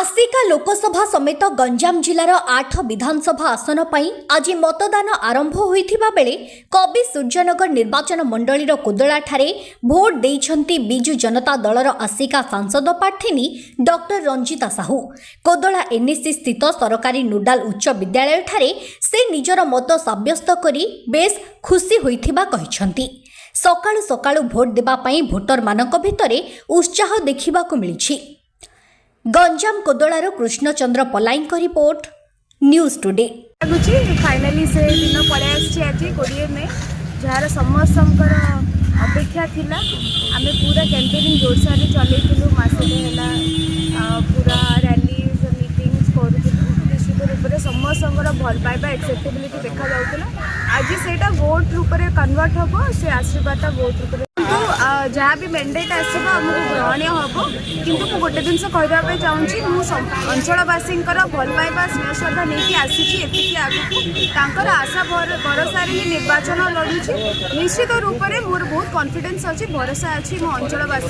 आसिका लोकसभा समेत गंजाम जिलार 8 विधानसभा आसन पर आज मतदान आरंभ होइथिबा बेले कवि सूर्यनगर निर्वाचन मंडलीर कोदला ठारे भोट देइछंती बिजु जनता दलर आसिका सांसद प्रार्थी डॉक्टर रंजिता साहू। कोदला एनएससी स्थित सरकारी नोडाल उच्च विद्यालय ठारे से निजर मत साब्यस्त करी बेस खुशी होइथिबा कहिछंती। सकाळु सकाळु भोट देबा पई भोटर मानक भितरे उत्साह देखिबाकु मिलिछि। गंजाम कोदलार कृष्णचंद्र पलाईंक रिपोर्ट न्यूज टुडे। फाइनाली से दिन पड़े आज 20 में जार समस्त अपेक्षा थिला आमे पूरा कैंपेनिंग जोरसार चलैलु मसटे पूरा रैलीज मीटिंग्स करूँ निश्चित रूप से समस्त भल पाइबा एक्सेप्टेबिलिटी देखा जाऊला। आज से वोट रूप में कन्वर्ट हम से आशीर्वाद वोट रूप जहाँ भी मैंडेट आसो आमको ग्रहणीय हम कि गोटे जिन कहवाई चाहूँगी अंचलवासी भल पाइबा स्नेह श्रद्धा नहीं आसी आगू आशा भरोसा निर्वाचन लड़ुची। निश्चित रूप से मोर बहुत कॉन्फिडेंस अच्छी भरोसा अच्छी मो अंचलवासी।